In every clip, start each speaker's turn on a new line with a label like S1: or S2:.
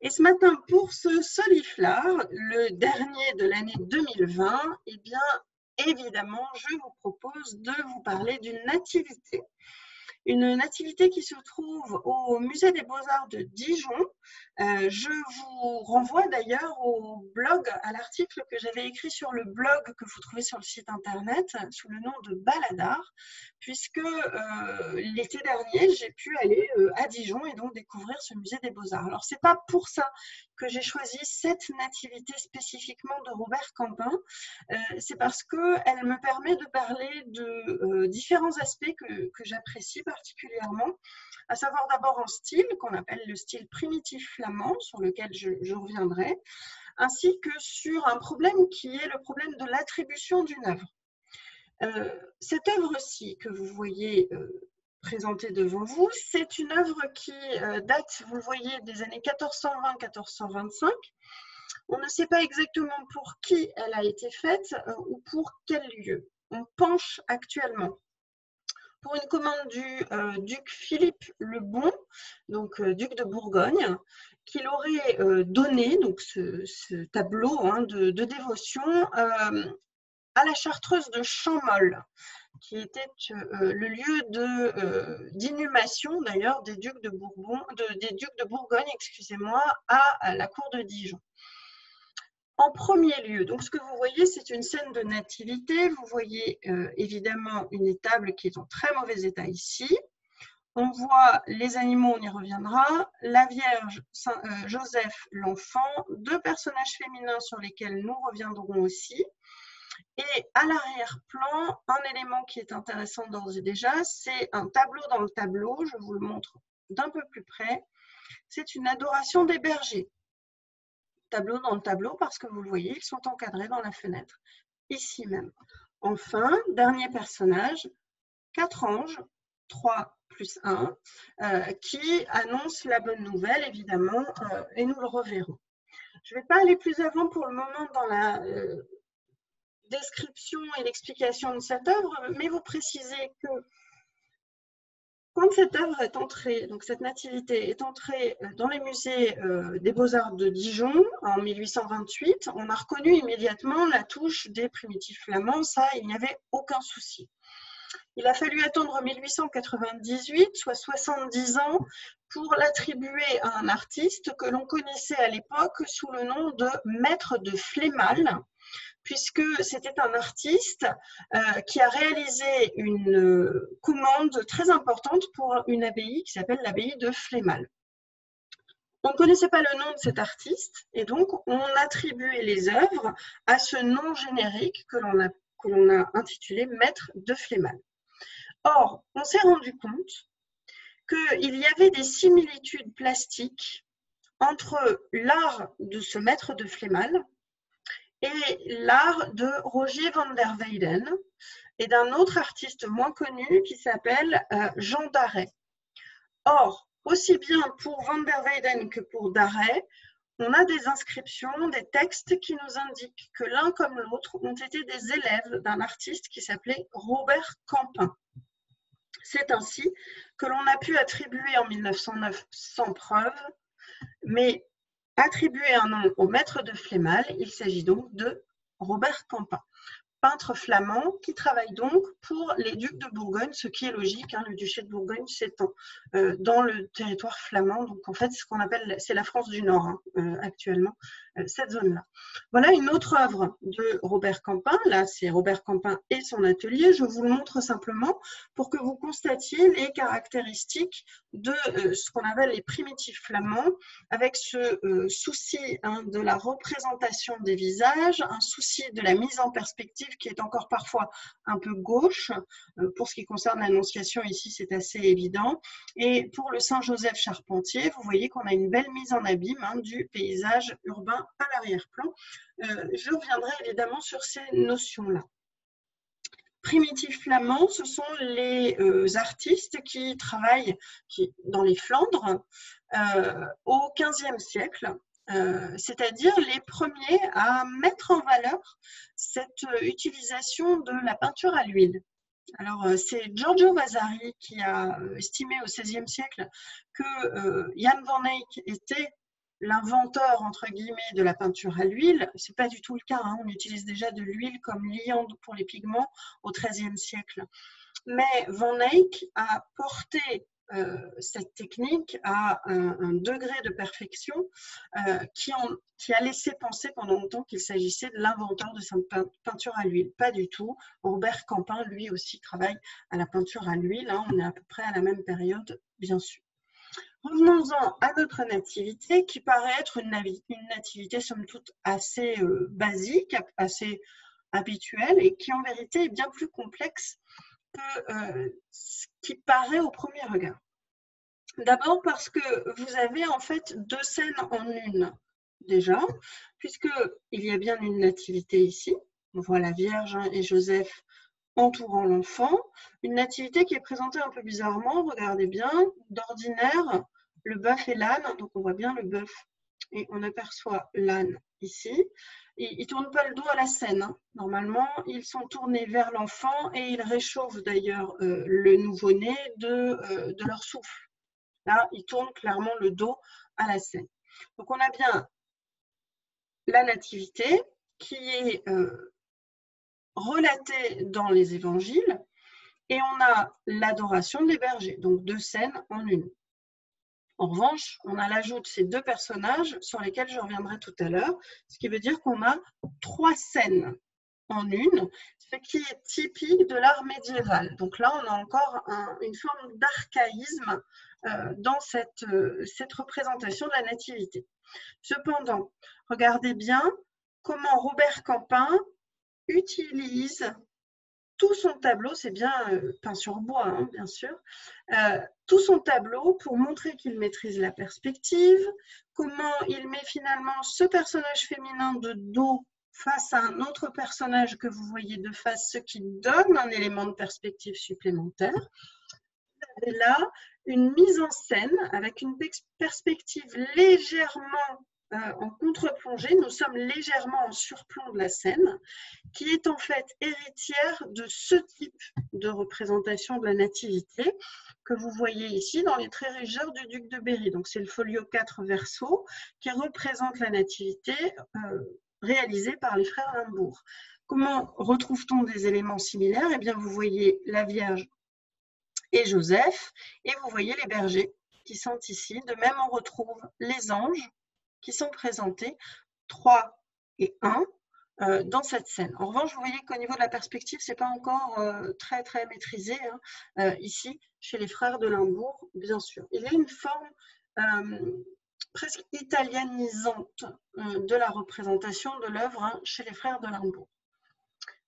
S1: Et ce matin, pour ce soliflare, le dernier de l'année 2020, eh bien, évidemment, je vous propose de vous parler d'une nativité. Une nativité qui se trouve au Musée des Beaux-Arts de Dijon. Je vous renvoie d'ailleurs au blog, à l'article que j'avais écrit sur le blog que vous trouvez sur le site internet sous le nom de Baladar, puisque l'été dernier, j'ai pu aller à Dijon et donc découvrir ce Musée des Beaux-Arts. Alors, c'est pas pour ça que j'ai choisi cette nativité spécifiquement de Robert Campin, c'est parce qu'elle me permet de parler de différents aspects que j'apprécie particulièrement, à savoir d'abord un style qu'on appelle le style primitif flamand, sur lequel je reviendrai, ainsi que sur un problème qui est le problème de l'attribution d'une œuvre. Cette œuvre-ci que vous voyez présentée devant vous, c'est une œuvre qui date, vous le voyez, des années 1420-1425. On ne sait pas exactement pour qui elle a été faite ou pour quel lieu. On penche actuellement pour une commande du duc Philippe le Bon, donc duc de Bourgogne, qu'il aurait donné donc ce tableau de dévotion à la chartreuse de Champmolles, qui était le lieu d'inhumation d'ailleurs des ducs de Bourgogne, excusez-moi, à la cour de Dijon. En premier lieu, donc ce que vous voyez, c'est une scène de nativité. Vous voyez évidemment une étable qui est en très mauvais état ici. On voit les animaux, on y reviendra, la Vierge, Joseph, l'enfant, deux personnages féminins sur lesquels nous reviendrons aussi. Et à l'arrière-plan, un élément qui est intéressant d'ores et déjà, c'est un tableau dans le tableau. Je vous le montre d'un peu plus près. C'est une adoration des bergers. Tableau dans le tableau parce que vous le voyez, ils sont encadrés dans la fenêtre, ici même. Enfin, dernier personnage, 4 anges, 3 plus 1, qui annoncent la bonne nouvelle, évidemment, et nous le reverrons. Je ne vais pas aller plus avant pour le moment dans la description et l'explication de cette œuvre, mais vous précisez que quand cette œuvre est entrée, donc cette nativité est entrée dans les musées des Beaux-Arts de Dijon en 1828, on a reconnu immédiatement la touche des primitifs flamands, ça, il n'y avait aucun souci. Il a fallu attendre 1898, soit 70 ans, pour l'attribuer à un artiste que l'on connaissait à l'époque sous le nom de Maître de Flémal, puisque c'était un artiste qui a réalisé une commande très importante pour une abbaye qui s'appelle l'abbaye de Flémal. On ne connaissait pas le nom de cet artiste et donc on attribuait les œuvres à ce nom générique que l'on a intitulé Maître de Flémal. Or, on s'est rendu compte qu'il y avait des similitudes plastiques entre l'art de ce Maître de Flémal et l'art de Rogier van der Weyden et d'un autre artiste moins connu qui s'appelle Jean Daret. Or, aussi bien pour van der Weyden que pour Daret, on a des inscriptions, des textes qui nous indiquent que l'un comme l'autre ont été des élèves d'un artiste qui s'appelait Robert Campin. C'est ainsi que l'on a pu attribuer en 1909 sans preuve, mais attribuer un nom au Maître de Flémal, il s'agit donc de Robert Campin, peintre flamand qui travaille donc pour les ducs de Bourgogne, ce qui est logique, le duché de Bourgogne s'étend dans le territoire flamand, donc en fait ce qu'on appelle, c'est la France du Nord actuellement, cette zone-là. Voilà une autre œuvre de Robert Campin, là c'est Robert Campin et son atelier, je vous le montre simplement pour que vous constatiez les caractéristiques de ce qu'on appelle les primitifs flamands, avec ce souci de la représentation des visages, un souci de la mise en perspective qui est encore parfois un peu gauche. Pour ce qui concerne l'Annonciation, ici, c'est assez évident. Et pour le Saint-Joseph Charpentier, vous voyez qu'on a une belle mise en abîme du paysage urbain à l'arrière-plan. Je reviendrai évidemment sur ces notions-là. Primitifs flamands, ce sont les artistes qui travaillent dans les Flandres au XVe siècle. C'est-à-dire les premiers à mettre en valeur cette utilisation de la peinture à l'huile. Alors, c'est Giorgio Vasari qui a estimé au XVIe siècle que Jan van Eyck était l'inventeur, entre guillemets, de la peinture à l'huile. Ce n'est pas du tout le cas, hein. On utilise déjà de l'huile comme liant pour les pigments au XIIIe siècle. Mais Van Eyck a porté cette technique à un degré de perfection qui a laissé penser pendant longtemps qu'il s'agissait de l'inventeur de cette peinture à l'huile. Pas du tout. Robert Campin, lui aussi, travaille à la peinture à l'huile. Hein. On est à peu près à la même période, bien sûr. Revenons-en à notre nativité, qui paraît être une nativité, somme toute, assez basique, assez habituelle, et qui, en vérité, est bien plus complexe que ce qui paraît au premier regard. D'abord parce que vous avez en fait deux scènes en une déjà, puisqu'il y a bien une nativité ici. On voit la Vierge et Joseph entourant l'enfant. Une nativité qui est présentée un peu bizarrement, regardez bien, d'ordinaire, le bœuf et l'âne, donc on voit bien le bœuf et on aperçoit l'âne ici. Ils ne tournent pas le dos à la scène. Hein. Normalement, ils sont tournés vers l'enfant et ils réchauffent d'ailleurs le nouveau-né de leur souffle. Là, ils tournent clairement le dos à la scène. Donc, on a bien la nativité qui est relatée dans les évangiles et on a l'adoration des bergers, donc deux scènes en une. En revanche, on a l'ajout de ces deux personnages sur lesquels je reviendrai tout à l'heure, ce qui veut dire qu'on a trois scènes en une, ce qui est typique de l'art médiéval. Donc là, on a encore une forme d'archaïsme dans cette représentation de la nativité. Cependant, regardez bien comment Robert Campin utilise tout son tableau, c'est bien peint sur bois, hein, bien sûr, tout son tableau pour montrer qu'il maîtrise la perspective, comment il met finalement ce personnage féminin de dos face à un autre personnage que vous voyez de face, ce qui donne un élément de perspective supplémentaire. Vous avez là une mise en scène avec une perspective légèrement en contre-plongée, nous sommes légèrement en surplomb de la scène, qui est en fait héritière de ce type de représentation de la nativité que vous voyez ici dans les traits régisseurs du duc de Berry. Donc c'est le folio 4 verso qui représente la nativité réalisée par les frères Limbourg. Comment retrouve-t-on des éléments similaires? Eh bien, vous voyez la Vierge et Joseph, et vous voyez les bergers qui sont ici. De même, on retrouve les anges qui sont présentés 3 et 1 dans cette scène. En revanche, vous voyez qu'au niveau de la perspective, ce n'est pas encore très maîtrisé hein, ici, chez les frères de Limbourg, bien sûr. Il y a une forme presque italianisante de la représentation de l'œuvre hein, chez les frères de Limbourg.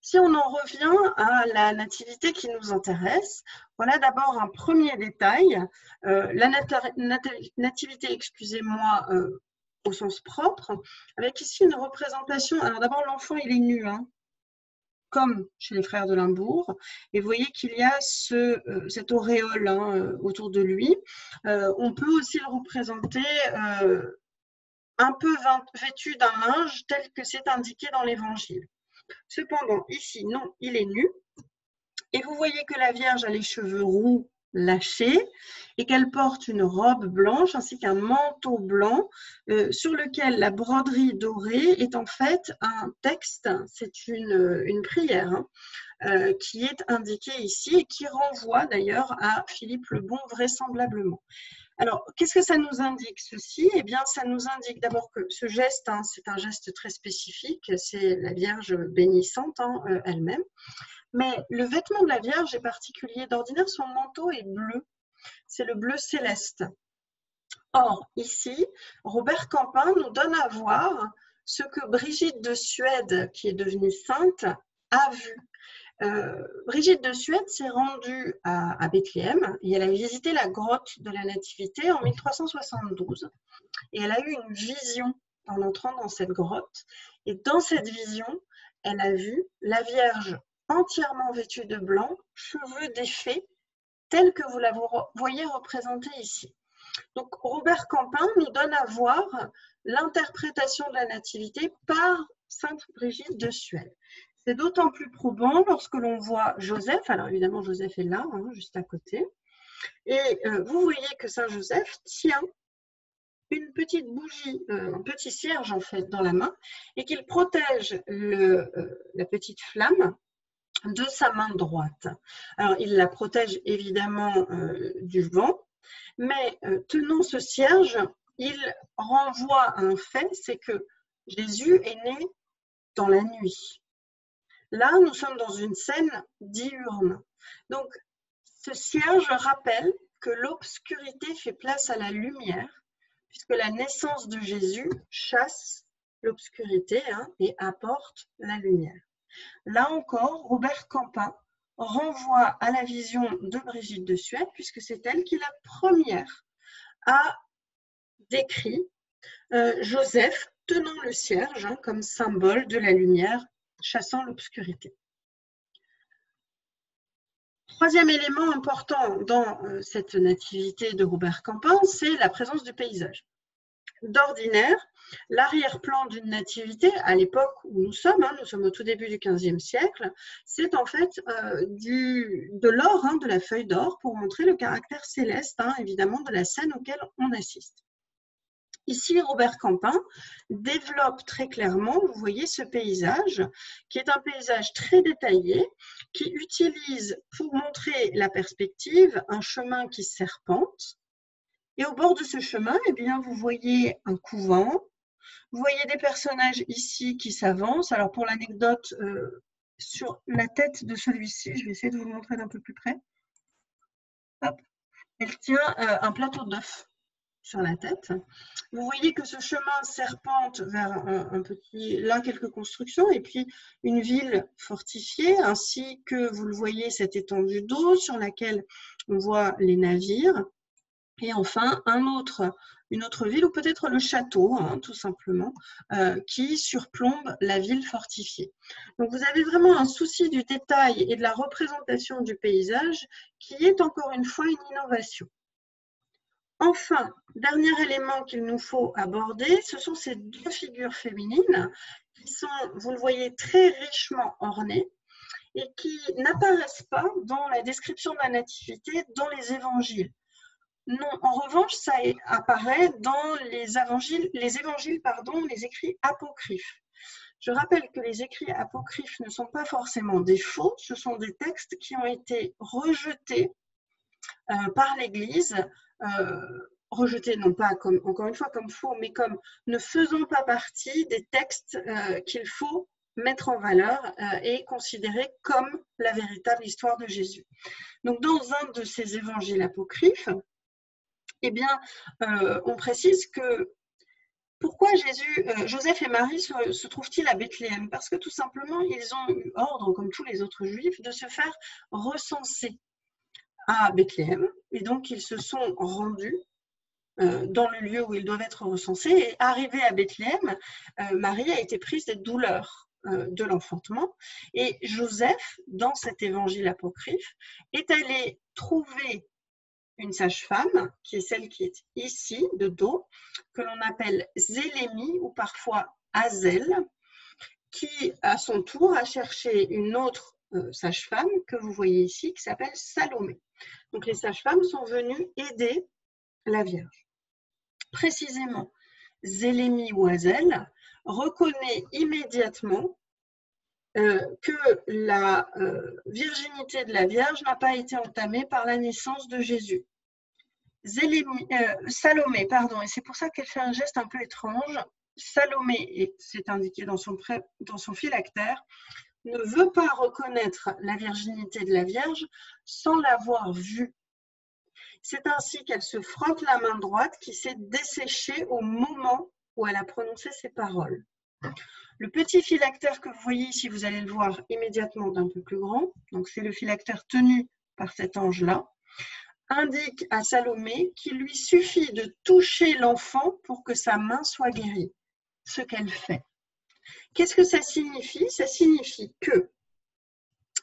S1: Si on en revient à la nativité qui nous intéresse, voilà d'abord un premier détail. La nativité, excusez-moi, au sens propre, avec ici une représentation. Alors d'abord, l'enfant, il est nu, hein, comme chez les frères de Limbourg. Et vous voyez qu'il y a cette auréole hein, autour de lui. On peut aussi le représenter un peu vêtu d'un linge tel que c'est indiqué dans l'Évangile. Cependant, ici, non, il est nu. Et vous voyez que la Vierge a les cheveux roux lâchés et qu'elle porte une robe blanche ainsi qu'un manteau blanc sur lequel la broderie dorée est en fait un texte, c'est une prière hein, qui est indiquée ici et qui renvoie d'ailleurs à Philippe le Bon vraisemblablement. Alors, qu'est-ce que ça nous indique ceci? Eh bien, ça nous indique d'abord que ce geste, hein, c'est un geste très spécifique, c'est la Vierge bénissante hein, elle-même. Mais le vêtement de la Vierge est particulier. D'ordinaire, son manteau est bleu. C'est le bleu céleste. Or, ici, Robert Campin nous donne à voir ce que Brigitte de Suède, qui est devenue sainte, a vu. Brigitte de Suède s'est rendue à Bethléem et elle a visité la grotte de la Nativité en 1372 et elle a eu une vision en entrant dans cette grotte et dans cette vision elle a vu la Vierge entièrement vêtue de blanc, cheveux défaits tels que vous la voyez représentée ici. Donc Robert Campin nous donne à voir l'interprétation de la Nativité par Sainte Brigitte de Suède. C'est d'autant plus probant lorsque l'on voit Joseph, alors évidemment Joseph est là, hein, juste à côté, et vous voyez que Saint Joseph tient une petite bougie, un petit cierge en fait dans la main, et qu'il protège la petite flamme de sa main droite. Alors il la protège évidemment du vent, mais tenant ce cierge, il renvoie à un fait, c'est que Jésus est né dans la nuit. Là, nous sommes dans une scène diurne. Donc, ce cierge rappelle que l'obscurité fait place à la lumière, puisque la naissance de Jésus chasse l'obscurité et apporte la lumière. Là encore, Robert Campin renvoie à la vision de Brigitte de Suède, puisque c'est elle qui, la première, a décrit Joseph tenant le cierge comme symbole de la lumière chassant l'obscurité. Troisième élément important dans cette nativité de Robert Campin, c'est la présence du paysage. D'ordinaire, l'arrière-plan d'une nativité, à l'époque où nous sommes au tout début du XVe siècle, c'est en fait de l'or, de la feuille d'or, pour montrer le caractère céleste, évidemment, de la scène auquel on assiste. Ici, Robert Campin développe très clairement, vous voyez ce paysage, qui est un paysage très détaillé, qui utilise pour montrer la perspective un chemin qui serpente. Et au bord de ce chemin, eh bien, vous voyez un couvent, vous voyez des personnages ici qui s'avancent. Alors pour l'anecdote, sur la tête de celui-ci, je vais essayer de vous le montrer d'un peu plus près. Hop. Elle tient un plateau d'œufs sur la tête. Vous voyez que ce chemin serpente vers un petit, là quelques constructions, et puis une ville fortifiée, ainsi que vous le voyez cette étendue d'eau sur laquelle on voit les navires, et enfin une autre ville, ou peut-être le château, tout simplement, qui surplombe la ville fortifiée. Donc vous avez vraiment un souci du détail et de la représentation du paysage qui est encore une fois une innovation. Enfin, dernier élément qu'il nous faut aborder, ce sont ces deux figures féminines qui sont, vous le voyez, très richement ornées et qui n'apparaissent pas dans la description de la nativité dans les évangiles. Non, en revanche, ça apparaît dans les écrits apocryphes. Je rappelle que les écrits apocryphes ne sont pas forcément des faux, ce sont des textes qui ont été rejetés par l'Église, rejetés non pas comme, encore une fois, comme faux, mais comme ne faisant pas partie des textes qu'il faut mettre en valeur et considérer comme la véritable histoire de Jésus. Donc, dans un de ces évangiles apocryphes, eh bien, on précise que pourquoi Joseph et Marie se trouvent-ils à Bethléem? Parce que tout simplement, ils ont eu ordre, comme tous les autres juifs, de se faire recenser à Bethléem. Et donc, ils se sont rendus dans le lieu où ils doivent être recensés. Et arrivés à Bethléem, Marie a été prise des douleurs de l'enfantement. Et Joseph, dans cet évangile apocryphe, est allé trouver une sage-femme, qui est celle qui est ici, de dos, que l'on appelle Zélémie ou parfois Azel, qui, à son tour, a cherché une autre sage-femme que vous voyez ici, qui s'appelle Salomé. Donc, les sages-femmes sont venues aider la Vierge. Précisément, Zélémie ou Azel reconnaît immédiatement que la virginité de la Vierge n'a pas été entamée par la naissance de Jésus. Salomé, et c'est pour ça qu'elle fait un geste un peu étrange. Salomé, et c'est indiqué dans son phylactère, ne veut pas reconnaître la virginité de la Vierge sans l'avoir vue. C'est ainsi qu'elle se frotte la main droite qui s'est desséchée au moment où elle a prononcé ces paroles. Le petit phylactère que vous voyez ici, vous allez le voir immédiatement d'un peu plus grand, donc c'est le phylactère tenu par cet ange-là, indique à Salomé qu'il lui suffit de toucher l'enfant pour que sa main soit guérie, ce qu'elle fait. Qu'est-ce que ça signifie? Ça signifie que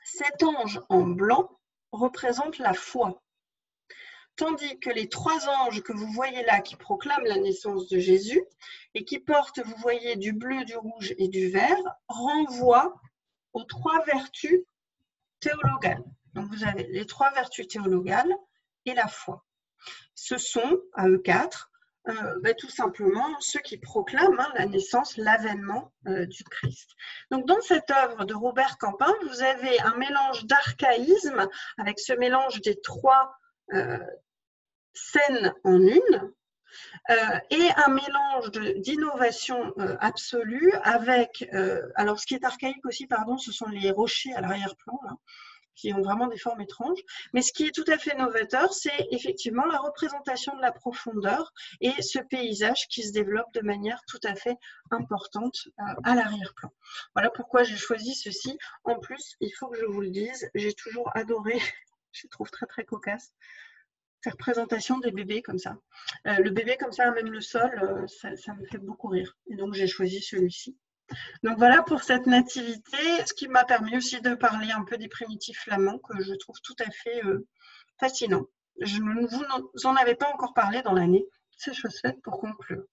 S1: cet ange en blanc représente la foi, tandis que les trois anges que vous voyez là qui proclament la naissance de Jésus et qui portent, vous voyez, du bleu, du rouge et du vert, renvoient aux trois vertus théologales. Donc vous avez les trois vertus théologales et la foi. Ce sont, à eux quatre, Tout simplement ceux qui proclament la naissance, l'avènement du Christ. Donc dans cette œuvre de Robert Campin, vous avez un mélange d'archaïsme avec ce mélange des trois scènes en une, et un mélange d'innovation absolue avec, alors ce qui est archaïque aussi, pardon, ce sont les rochers à l'arrière-plan, qui ont vraiment des formes étranges. Mais ce qui est tout à fait novateur, c'est effectivement la représentation de la profondeur et ce paysage qui se développe de manière tout à fait importante à l'arrière-plan. Voilà pourquoi j'ai choisi ceci. En plus, il faut que je vous le dise, j'ai toujours adoré, je trouve très très cocasse, ces représentations des bébés comme ça. Le bébé comme ça, même le sol, ça me fait beaucoup rire. Et donc j'ai choisi celui-ci. Donc voilà pour cette nativité, ce qui m'a permis aussi de parler un peu des primitifs flamands que je trouve tout à fait fascinants. Je ne vous en avais pas encore parlé dans l'année. C'est chose faite pour conclure.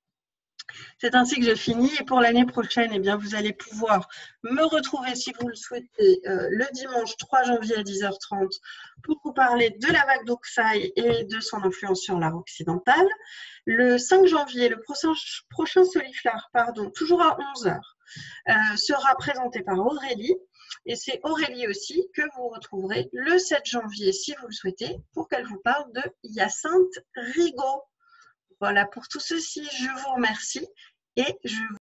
S1: C'est ainsi que j'ai fini et pour l'année prochaine, eh bien, vous allez pouvoir me retrouver si vous le souhaitez le dimanche 3 janvier à 10h30 pour vous parler de la vague d'Oksai et de son influence sur l'art occidental. Le 5 janvier, le prochain Soliflare, toujours à 11h, sera présenté par Aurélie. Et c'est Aurélie aussi que vous retrouverez le 7 janvier, si vous le souhaitez, pour qu'elle vous parle de Hyacinthe Rigaud. Voilà, pour tout ceci, je vous remercie et je